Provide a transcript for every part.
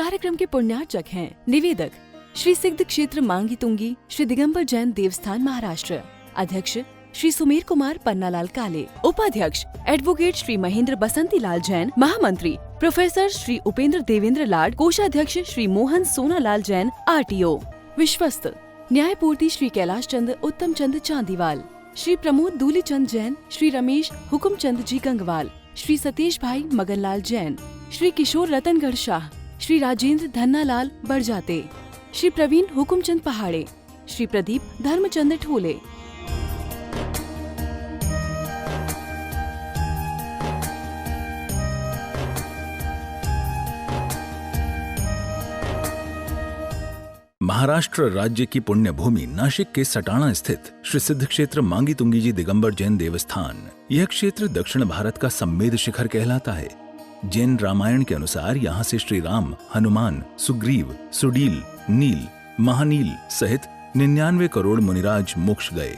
कार्यक्रम के पुण्यार्चक हैं निवेदक श्री सिद्ध क्षेत्र मांगी तुंगी श्री दिगंबर जैन देवस्थान महाराष्ट्र, अध्यक्ष श्री सुमेर कुमार पन्नालाल काले, उपाध्यक्ष एडवोकेट श्री महेंद्र बसंती लाल जैन, महामंत्री प्रोफेसर श्री उपेंद्र देवेंद्र लाड, कोषाध्यक्ष श्री मोहन सोनालाल जैन RTO, विश्वस्त न्यायपूर्ति श्री कैलाश चंद उत्तम चंद चांदीवाल, श्री प्रमोद दूलीचंद जैन, श्री रमेश हुकुमचंद जी गंगवाल, श्री सतीश भाई मगनलाल जैन, श्री किशोर रतनगढ़ शाह, श्री राजेंद्र धन्नालाल बरजाते, श्री प्रवीण हुकुमचंद पहाड़े, श्री प्रदीप धर्मचंद ठोले। महाराष्ट्र राज्य की पुण्य भूमि नाशिक के सटाणा स्थित श्री सिद्ध क्षेत्र मांगी तुंगी जी दिगंबर जैन देवस्थान, यह क्षेत्र दक्षिण भारत का सम्मेद शिखर कहलाता है। जैन रामायण के अनुसार यहाँ से श्री राम, हनुमान, सुग्रीव, सुडील, नील, महानील सहित 99 करोड़ मुनिराज मोक्ष गए।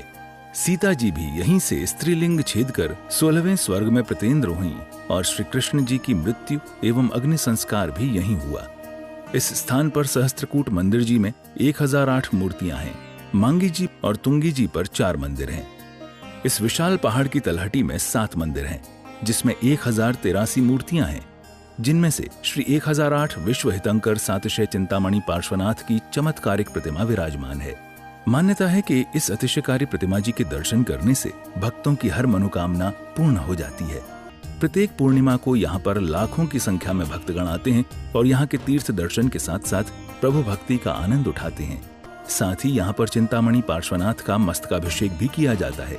सीता जी भी यहीं से स्त्रीलिंग छेद कर 16वें स्वर्ग में प्रतिन्द्र हुई और श्री कृष्ण जी की मृत्यु एवं अग्नि संस्कार भी यहीं हुआ। इस स्थान पर सहस्त्रकूट मंदिर जी में 1008 मूर्तियां हैं। मांगी जी और तुंगी जी पर 4 मंदिर हैं। इस विशाल पहाड़ की तलहटी में 7 मंदिर हैं, जिसमें 1083 मूर्तियां हैं, जिनमें से श्री 1008 विश्व हितंकर सातिशय चिंतामणि पार्श्वनाथ की चमत्कारिक प्रतिमा विराजमान है। मान्यता है कि इस अतिशयकारी प्रतिमा जी के दर्शन करने से भक्तों की हर मनोकामना पूर्ण हो जाती है। प्रत्येक पूर्णिमा को यहाँ पर लाखों की संख्या में भक्तगण आते हैं और यहाँ के तीर्थ दर्शन के साथ साथ प्रभु भक्ति का आनंद उठाते हैं। साथ ही यहाँ पर चिंतामणि पार्श्वनाथ का मस्तकाभिषेक भी किया जाता है।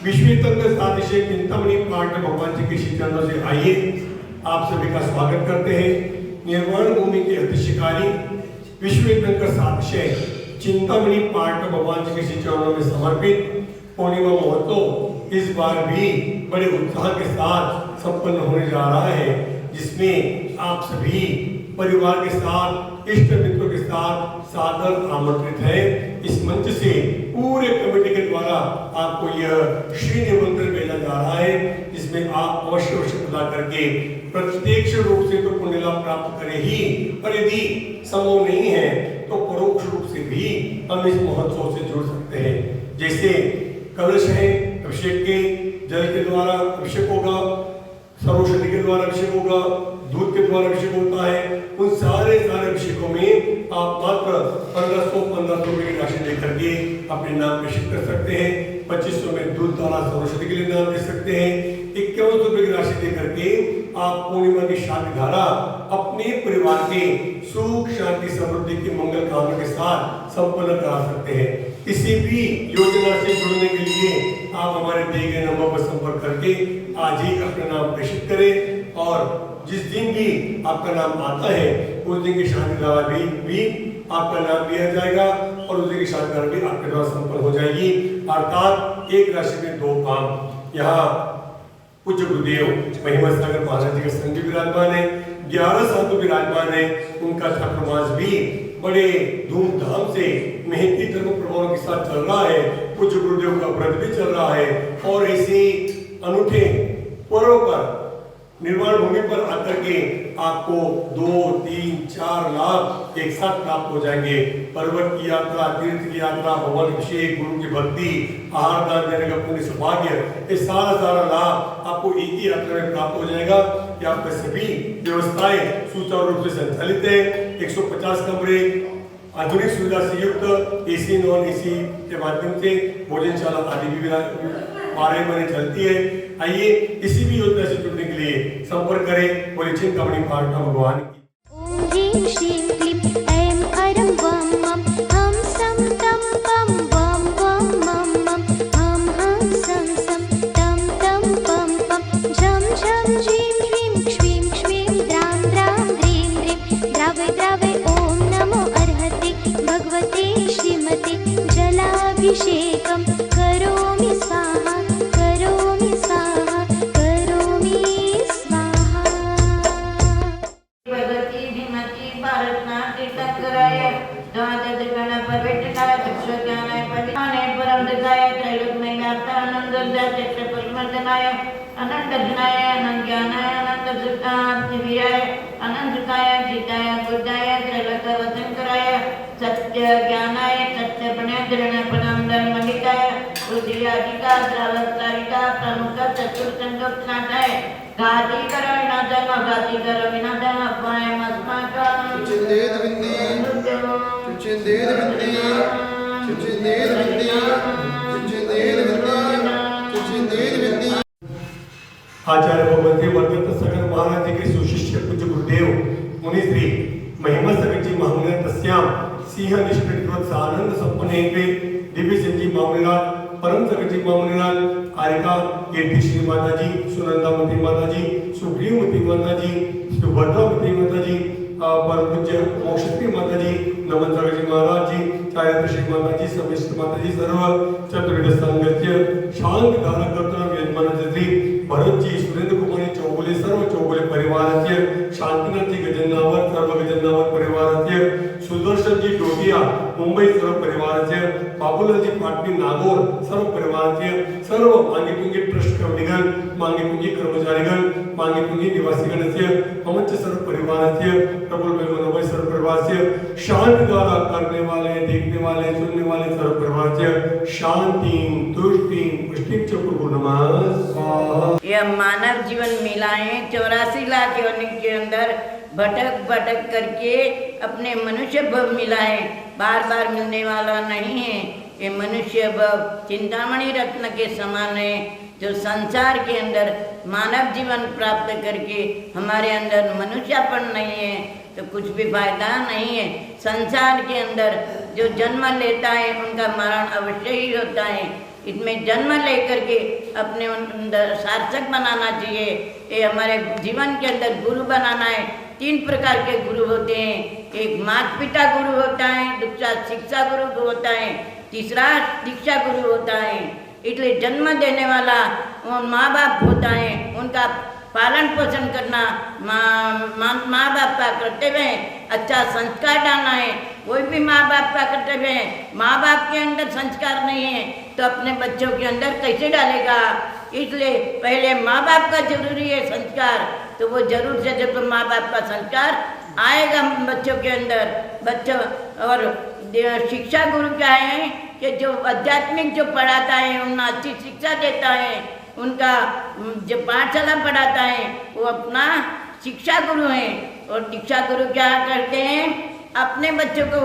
चिंतामणि पार्श्व भगवान जी के श्री चरणों से आइए, आप सभी का स्वागत करते हैं। निर्वाण भूमि के अतिशयकारी विश्व सातिशय चिंतामणि पार्श्व भगवान जी के श्री चरणों में समर्पित पूर्णिमा महोत्सव इस बार भी बड़े उत्साह के साथ संपन्न होने जा रहा है, जिसमें आप सभी परिवार के साथ, इष्ट मित्रों के साथ सादर आमंत्रित है। इस मंच से पूरे कमेटी के द्वारा आपको यह श्री निमंत्रण भेजा जा रहा है, जिसमें आप अवश्य प्रदान करके प्रत्यक्ष रूप से तो पुण्य लाभ प्राप्त करें ही, और यदि संभव नहीं है तो परोक्ष रूप से भी हम इस महोत्सव से जुड़ सकते हैं। जैसे कलश है, अभिषेक के जल के द्वारा अभिषेक होगा, सर्वौषधि के द्वारा अभिषेक होगा, दूध के द्वारा अभिषेक होता है। उन सारे अभिषेकों में आप मात्र 1500 रुपए की राशि देकर के अपने नाम प्रेषित कर सकते हैं। 2500 में दूध द्वारा सर्वौषधि के लिए नाम दे सकते हैं। 5100 रुपए की राशि देकर के आप पूर्णिमा की शांति धारा अपने परिवार के सुख शांति समृद्धि की मंगल कामना के साथ संपन्न करा सकते हैं। किसी भी योजना से जुड़ने के लिए आप हमारे दिए गए नंबर पर संपर्क करके आज ही अपना नाम प्रेषित करें, और जिस दिन भी आपका नाम आता है उस दिन की शांति धारा भी आपका नाम दिया जाएगा और उस दिन की शांति धारा भी आपके द्वारा संपन्न हो जाएगी। अर्थात एक राशि में 2 काम। यहाँ पूज्य गुरुदेव महिमा सागर महाराज जी के संग विराजमान है, 11 साधु विराजमान है। उनका चातुर्मास भी बड़े धूमधाम से मेहनती धर्म प्रभाव के साथ चल रहा है। पूज्य गुरुदेव का व्रत भी चल रहा है, और ऐसे अनूठे पर्व पर निर्वाण भूमि पर आकर के आपको 2, 3, 4 लाभ एक साथ प्राप्त हो जाएंगे। पर्वत की यात्रा, तीर्थ की यात्रा, भगवान अभिषेक, गुरु की भक्ति, आहार दान देने का पुण्य सौभाग्य, ये सारा लाभ आपको एक ही यात्रा में प्राप्त हो जाएगा। कि आपका सभी व्यवस्थाएं सुचारू रूप से संचालित है। 150 कमरे आधुनिक सुविधा से युक्त AC नॉन AC के माध्यम से भोजनशाला आदि भी 12 महीने चलती है। आइए किसी भी योजना से जुड़ने के लिए संपर्क करें। बोले चिंतामणि पार्श्व भगवान की। जलाभिषेकं करोमि स्वाहा, करोमि स्वाहा, करोमि स्वाहा। भगवती धीमती भारतनाथ तीर्थंकराय दादद गणपति विष्णु ज्ञानाय परिधानाय परम दयाय त्रैलोक्य में व्याप्त आनंद दया चक्रफल अनंतमर्दनाय अनंतर्जनाय अनंतज्ञानाय अनंतसुतात्मवीराय अनंतकाय जिताय बुद्धाय त्रैलोक्यवशंकराय सत्यज्ञानाय सत्यपणेन्द्रणपणमण्डिताय बुद्धियाधिकाद्रावस्तारिका प्रमुख चतुर्थंगोत्नाथाय घातीकरविनाशम अपायमस्माकं आचार्य भगवती वर्गत सगल महाराज जी के सुशिष्य पूज्य गुरुदेव मुनि श्री महिमा सगत जी महामुनि तस्याम सिंह निष्कृत आनंद संपन्न दिव्य संजी मामुनिलाल परम सगत जी मामुनिलाल कारिका कीर्ति श्री माता जी सुनंदामती माता जी सुग्रीवमती माता जी सुभद्रामती माता जी परम पूज्य मोक्षश्री माता जी नमन सगत जी महाराज जी चारित्र श्री माता जी समिष्ट माता जी सर्व चतुर्विध संगत्य शांत धारा कर्तव्य यजमान श्री भरत जी सुरेंद्र कुमारी चौगुले सर्व चौगुले परिवाराचे शांतीनाथ जी गजन्नावर सर्व गजन्नावर परिवाराचे सुदर्शन जी डोडिया मुंबई सर्व परिवाराचे बाबूलाल जी पाटणी नागोर सर्व परिवाराचे सर्व मांगीतुंगी ट्रस्ट कमिटीगण मांगीतुंगी कर्मचारीगण मांगीतुंगी निवासीगणस्य ममच सर्व परिवाराचे प्रबल मनोबल सर्व परिवाराचे शांति द्वारा करने वाले देखने वाले सुनने वाले सर्व परिवाराचे शांति तुष्टि पुष्टि च प्रभु नमः स्वाहा। यह मानव जीवन मिला है 84 लाख योनि के अंदर भटक भटक करके अपने मनुष्य भव मिला है, बार बार मिलने वाला नहीं है। ये मनुष्य भव चिंतामणि रत्न के समान है जो संसार के अंदर मानव जीवन प्राप्त करके हमारे अंदर मनुष्यपन नहीं है तो कुछ भी फायदा नहीं है। संसार के अंदर जो जन्म लेता है उनका मरण अवश्य ही होता है। इसमें जन्म लेकर के अपने अंदर सार्थक बनाना चाहिए। ये हमारे जीवन के अंदर गुरु बनाना है। 3 प्रकार के गुरु होते हैं, एक माता पिता गुरु होता है, दूसरा शिक्षा गुरु होता है, तीसरा दीक्षा गुरु होता है। इसलिए जन्म देने वाला वो माँ बाप होता है, उनका पालन पोषण करना माँ बाप का कर्तव्य है। अच्छा संस्कार डालना है, कोई भी माँ बाप का कर्तव्य है। माँ बाप के अंदर संस्कार नहीं है तो अपने बच्चों के अंदर कैसे डालेगा। इसलिए पहले माँ बाप का जरूरी है संस्कार, तो वो जरूर से जब माँ बाप का संस्कार आएगा बच्चों के अंदर। बच्चों और शिक्षा गुरु क्या है कि जो आध्यात्मिक जो पढ़ाता है उन्हें अच्छी शिक्षा देता है, उनका जो पाठशाला पढ़ाता है वो अपना शिक्षा गुरु है। और दीक्षा गुरु क्या करते हैं, अपने बच्चों को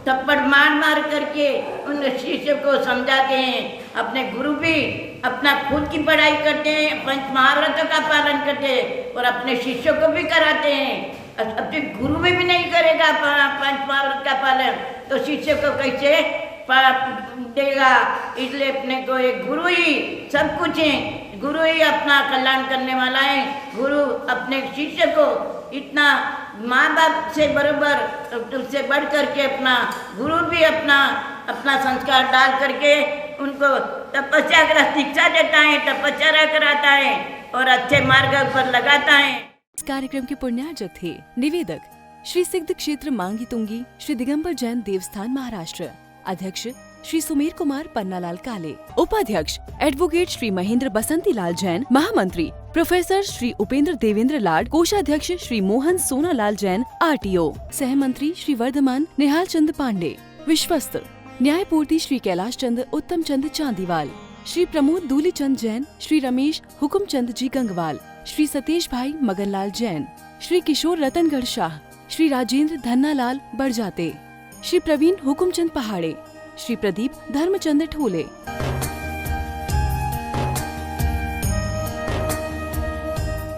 थप्पड़ मार मार करके उन शिष्य को समझाते हैं। अपने गुरु भी अपना खुद की पढ़ाई करते हैं, पंच महाव्रतों का पालन करते हैं और अपने शिष्यों को भी कराते हैं। अपने गुरु में भी नहीं करेगा पंच महाव्रत का पालन तो शिष्य को कैसे देगा। इसलिए अपने को एक गुरु ही सब कुछ है, गुरु ही अपना कल्याण करने वाला है। गुरु अपने शिष्य को इतना माँ बाप से बराबर उससे बढ़ करके अपना गुरु भी अपना संस्कार डाल करके उनको तपस्या कर शिक्षा देता है, तपस्या कराता है और अच्छे मार्ग पर लगाता है। इस कार्यक्रम के पुण्यार्जक थे निवेदक श्री सिद्ध क्षेत्र मांगी तुंगी श्री दिगंबर जैन देवस्थान महाराष्ट्र, अध्यक्ष श्री सुमेर कुमार पन्नालाल काले, उपाध्यक्ष एडवोकेट श्री महेंद्र बसंती लाल जैन, महामंत्री प्रोफेसर श्री उपेंद्र देवेंद्र लाड, कोषाध्यक्ष श्री मोहन सोनालाल जैन RTO, सहमंत्री श्री वर्धमान निहाल चंद पांडे, विश्वस्त न्यायपूर्ति श्री कैलाश चंद उत्तम चंद चांदीवाल, श्री प्रमोद दूली चंद जैन, श्री रमेश हुकुम चंद जी गंगवाल, श्री सतीश भाई मगनलाल जैन, श्री किशोर रतनगढ़ शाह, श्री राजेंद्र धन्नालाल बड़जाते, श्री प्रवीण हुकुमचंद पहाड़े, श्री प्रदीप धर्मचंद ठोले।